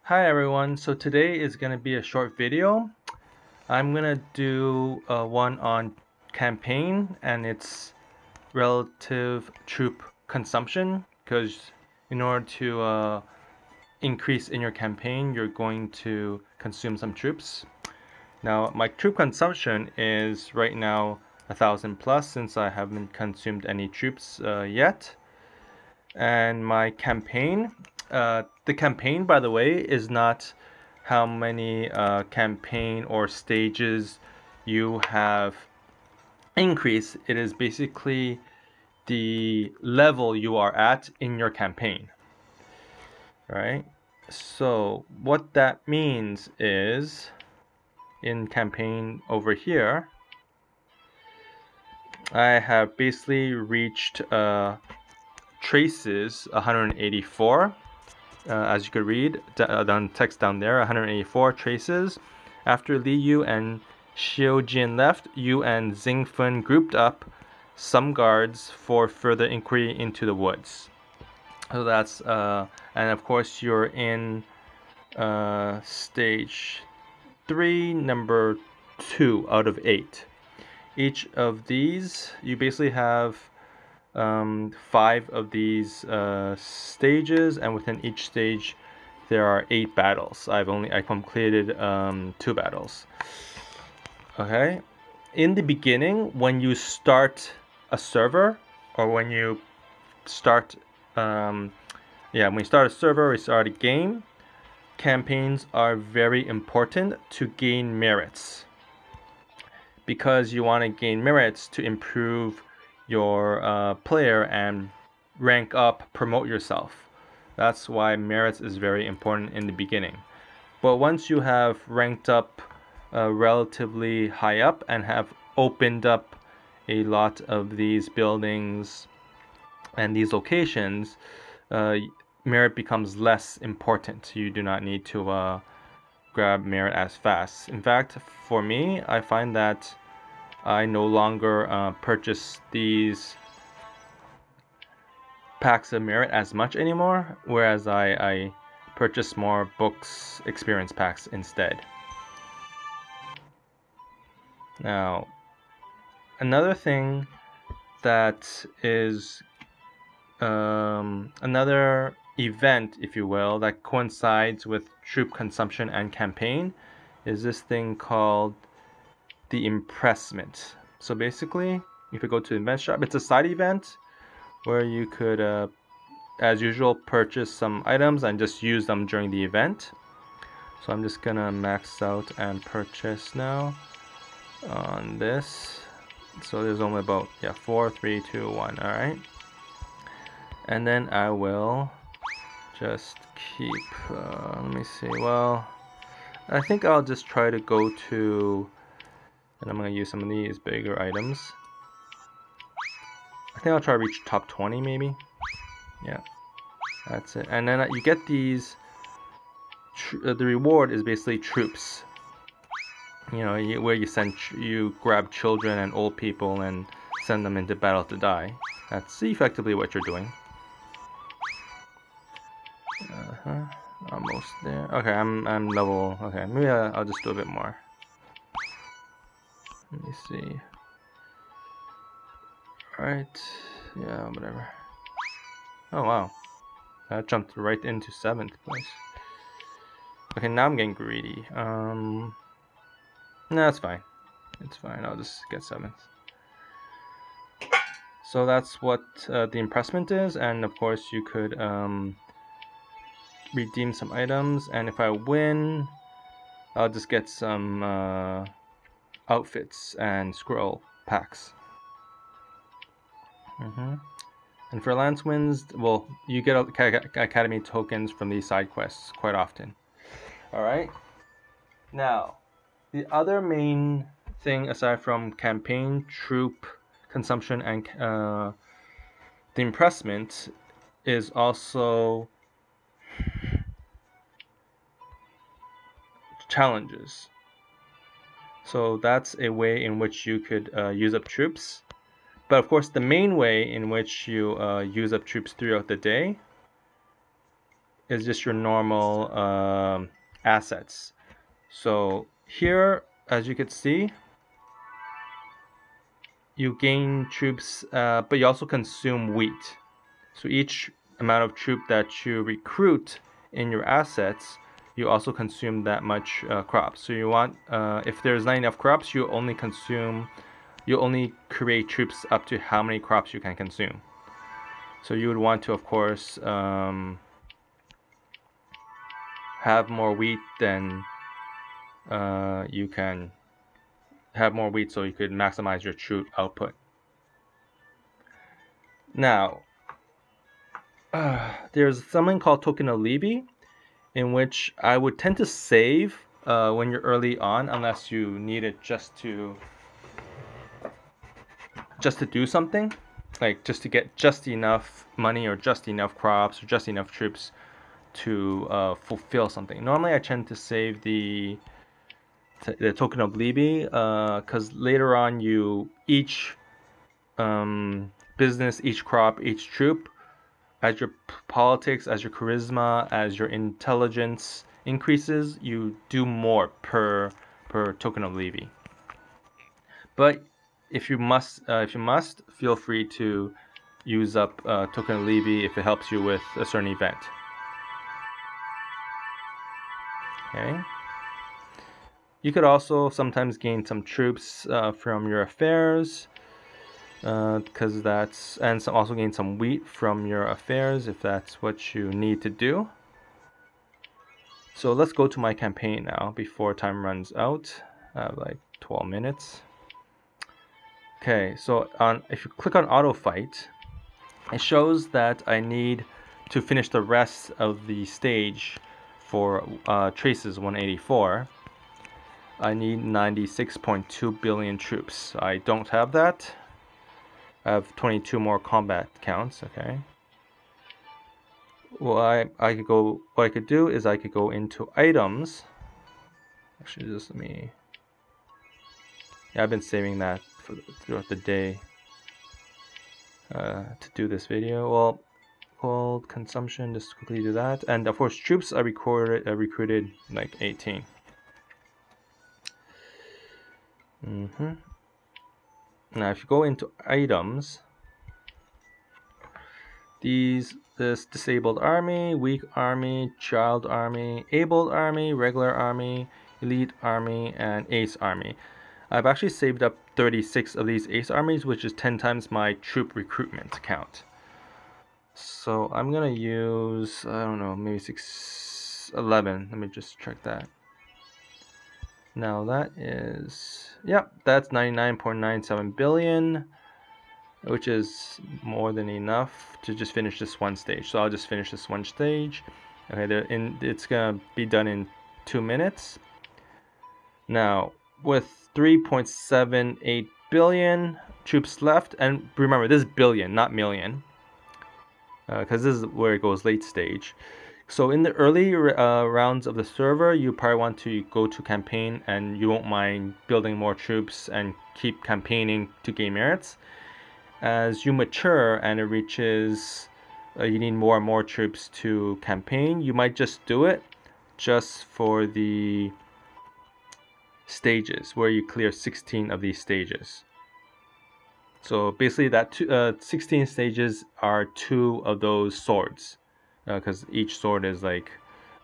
Hi everyone, so today is going to be a short video. I'm going to do one on campaign and its relative troop consumption, because in order to increase in your campaign, you're going to consume some troops. Now my troop consumption is right now 1,000 plus, since I haven't consumed any troops yet. And my campaign, the campaign, by the way, is not how many campaign or stages you have increased. It is basically the level you are at in your campaign. All right, so what that means is, in campaign over here, I have basically reached traces 184. As you could read on text down there, 184 traces. After Li Yu and Xiu Jin left, Yu and Xingfen grouped up some guards for further inquiry into the woods. So that's and of course you're in stage 3, number 2 out of 8. Each of these, you basically have 5 of these stages, and within each stage there are 8 battles. I completed 2 battles. Okay, in the beginning, when you start a server, or when you start when you start a server or you start a game, campaigns are very important to gain merits, because you want to gain merits to improve your player and rank up, promote yourself. That's why merits is very important in the beginning. But once you have ranked up relatively high up and have opened up a lot of these buildings and these locations, merit becomes less important. You do not need to grab merit as fast. In fact, for me, I find that I no longer purchase these packs of merit as much anymore, whereas I purchase more books experience packs instead. Now, another thing that is another event, if you will, that coincides with troop consumption and campaign is this thing called the impressment. So basically, if you go to the event shop, it's a side event where you could, as usual, purchase some items and just use them during the event. So I'm just gonna max out and purchase now on this. So there's only about 4, 3, 2, 1. All right, and then I will just keep. Let me see. Well, I think I'll just try to go to, and I'm gonna use some of these bigger items. I think I'll try to reach top 20 maybe. Yeah, that's it. And then you get these. The reward is basically troops. You know, where you grab children and old people and send them into battle to die. That's effectively what you're doing. Almost there. Okay, I'm level. Okay, maybe I'll just do a bit more. Let me see. Alright, yeah, whatever. Oh wow, that jumped right into 7th place. Okay, now I'm getting greedy. No, that's fine. It's fine, I'll just get 7th. So that's what the impressment is, and of course you could redeem some items, and if I win, I'll just get some outfits and scroll packs. And for Lance wins, well, you get academy tokens from these side quests quite often. Alright, now the other main thing aside from campaign, troop consumption, and the impressment is also challenges. So that's a way in which you could use up troops. But of course, the main way in which you use up troops throughout the day is just your normal assets. So here, as you can see, you gain troops, but you also consume wheat. So each amount of troop that you recruit in your assets, you also consume that much crops. So you want, if there's not enough crops, you only create troops up to how many crops you can consume. So you would want to, of course, have more wheat than you can have more wheat, so you could maximize your troop output. Now, there's something called Token of Libby, in which I would tend to save when you're early on, unless you need it just to do something, like just to get just enough money or just enough crops or just enough troops to fulfill something. Normally I tend to save the Token of Libby because later on each business, each crop, each troop, as your politics, as your charisma, as your intelligence increases, you do more per Token of Libby. But if you must, feel free to use up Token of Libby if it helps you with a certain event. Okay. You could also sometimes gain some troops from your affairs, because also gain some wheat from your affairs if that's what you need to do. So let's go to my campaign now before time runs out. I have like 12 minutes. Okay, so if you click on auto fight, it shows that I need to finish the rest of the stage for Traces 184. I need 96.2 billion troops. I don't have that. I have 22 more combat counts. Okay. Well, what I could do is I could go into items. Actually, just let me. Yeah, I've been saving that throughout the day to do this video. Well, called consumption. Just quickly do that, and of course, troops I recruited like 18. Now, if you go into items, this disabled army, weak army, child army, abled army, regular army, elite army, and ace army. I've actually saved up 36 of these ace armies, which is 10 times my troop recruitment count. So I'm gonna use, I don't know, maybe 11. Let me just check that. Now that is, that's 99.97 billion, which is more than enough to just finish this one stage. So I'll just finish this one stage. Okay, it's gonna be done in 2 minutes. Now, with 3.78 billion troops left, and remember, this is billion, not million, because this is where it goes late stage. So in the early rounds of the server, you probably want to go to campaign, and you won't mind building more troops and keep campaigning to gain merits. As you mature and it reaches, you need more and more troops to campaign, you might just do it just for the stages, where you clear 16 of these stages. So basically that 16 stages are 2 of those swords, because each sword is like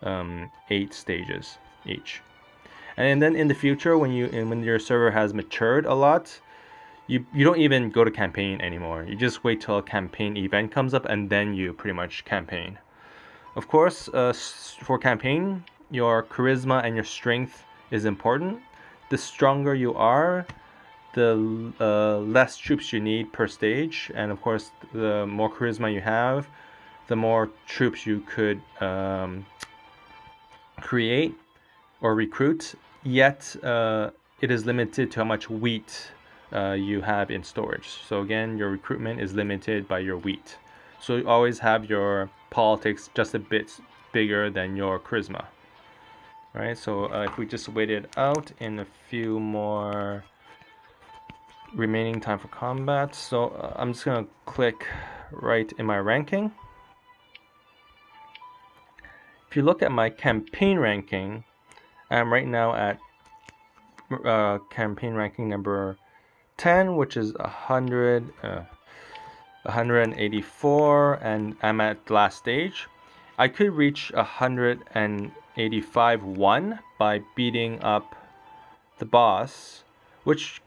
8 stages each. And then in the future, when your server has matured a lot, you don't even go to campaign anymore. You just wait till a campaign event comes up, and then you pretty much campaign. Of course, for campaign, your charisma and your strength is important. The stronger you are, the less troops you need per stage, and of course, the more charisma you have, the more troops you could create or recruit. Yet it is limited to how much wheat you have in storage. So again, your recruitment is limited by your wheat. So you always have your politics just a bit bigger than your charisma. Right, so if we just wait it out in a few more remaining time for combat, so I'm just gonna click right in my ranking, if you look at my campaign ranking, I'm right now at campaign ranking number 10, which is 184, and I'm at the last stage. I could reach 185-1 by beating up the boss, which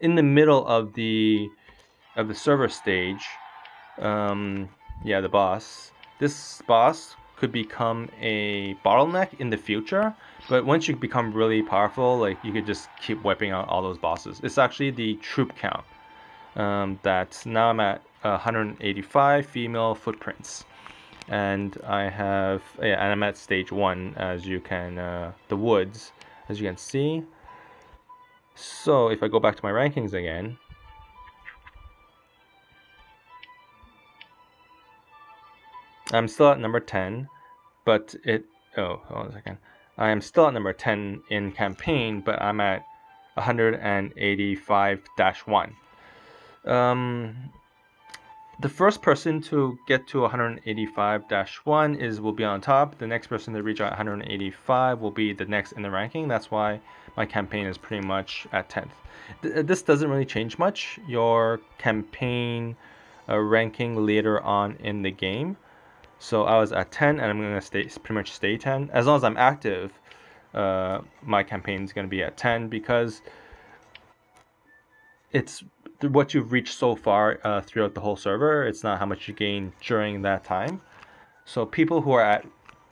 in the middle of the server stage, yeah, the boss. This boss could become a bottleneck in the future, but once you become really powerful, like you could just keep wiping out all those bosses. It's actually the troop count. That now I'm at 185 female footprints, and I have, yeah, and I'm at stage 1, as you can, the woods, as you can see. So if I go back to my rankings again, I'm still at number 10, but hold on a second. I am still at number 10 in campaign, but I'm at 185-1. The first person to get to 185-1 will be on top. The next person to reach 185 will be the next in the ranking. That's why my campaign is pretty much at 10th. This doesn't really change much, your campaign ranking later on in the game. So I was at 10, and I'm going to pretty much stay 10. As long as I'm active, my campaign is going to be at 10, because it's what you've reached so far throughout the whole server. It's not how much you gain during that time. So people who are at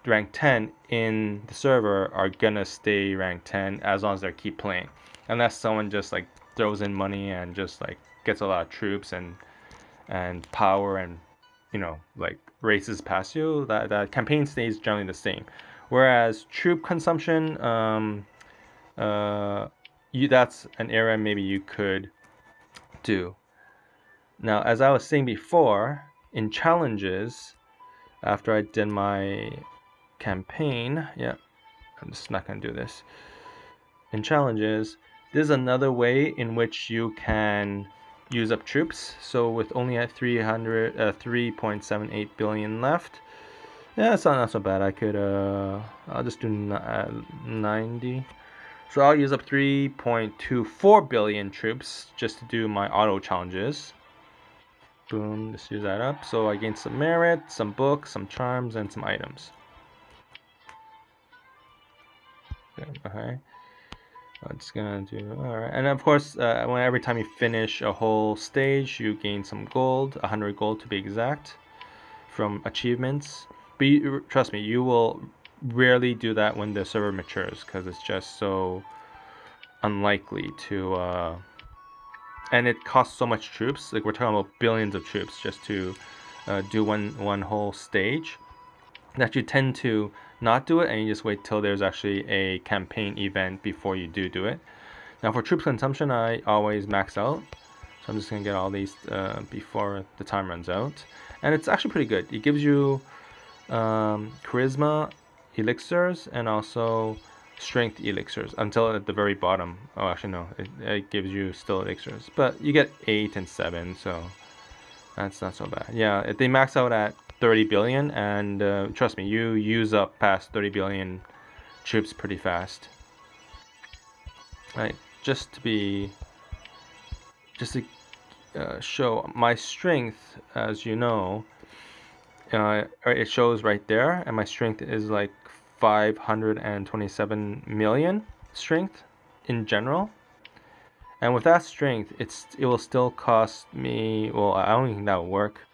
rank 10 in the server are going to stay rank 10 as long as they keep playing. Unless someone just like throws in money and just like gets a lot of troops and power and, you know, like races past you, that campaign stays generally the same. Whereas troop consumption, that's an area maybe you could do. Now, as I was saying before, in challenges, after I did my campaign, yeah, I'm just not gonna do this. In challenges, there's another way in which you can use up troops. So with only at 3.78 billion left, yeah, it's not so bad. I could I'll just do 90. So I'll use up 3.24 billion troops just to do my auto challenges. Boom, just use that up. So I gain some merit, some books, some charms, and some items. Okay. I'm just gonna do, alright. And of course, every time you finish a whole stage, you gain some gold, 100 gold to be exact, from achievements. But trust me, you will rarely do that when the server matures, because it's just so unlikely to, and it costs so much troops. Like, we're talking about billions of troops just to do one whole stage, that you tend to not do it, and you just wait till there's actually a campaign event before you do it. Now for troop consumption, I always max out, so I'm just gonna get all these before the time runs out, and it's actually pretty good. It gives you charisma elixirs and also strength elixirs until at the very bottom. Oh, actually no, it gives you still elixirs, but you get 8 and 7, so that's not so bad. Yeah, they max out at 30 billion, and trust me, you use up past 30 billion troops pretty fast. Right, just to show my strength, as you know, it shows right there, and my strength is like 527 million strength in general. And with that strength, it will still cost me, well, I don't think that will work.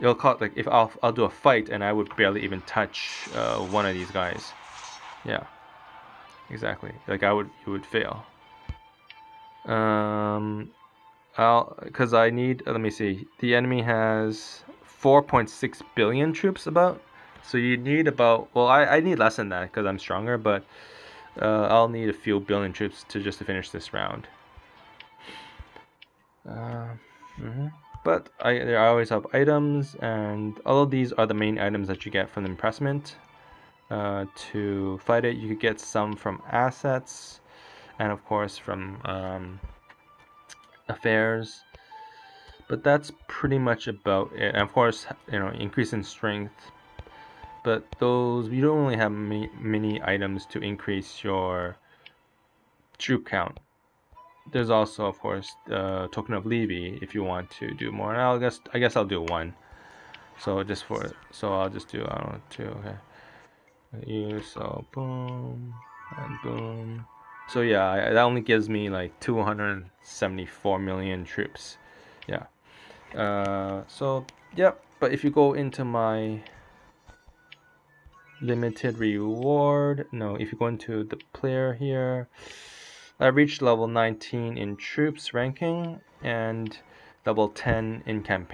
It'll cost, like, if I'll do a fight and I would barely even touch one of these guys. Yeah, exactly. Like, it would fail. Because I need, let me see, the enemy has 4.6 billion troops about, so you need about, well, I need less than that because I'm stronger, but I'll need a few billion troops to finish this round. But I always have items, and all of these are the main items that you get from the impressment. To fight it, you could get some from assets, and of course from affairs. But that's pretty much about it. And of course, you know, increase in strength but those, you don't really have many items to increase your troop count. There's also, of course, the Token of Levy if you want to do more. And I guess I'll do one. So just for, so I'll just do, I don't know, 2. Okay. So boom and boom. So yeah, that only gives me like 274 million troops. Yeah. So yeah, but if you go into my limited reward, no, if you go into the player here, I reached level 19 in troops ranking and level 10 in campaign.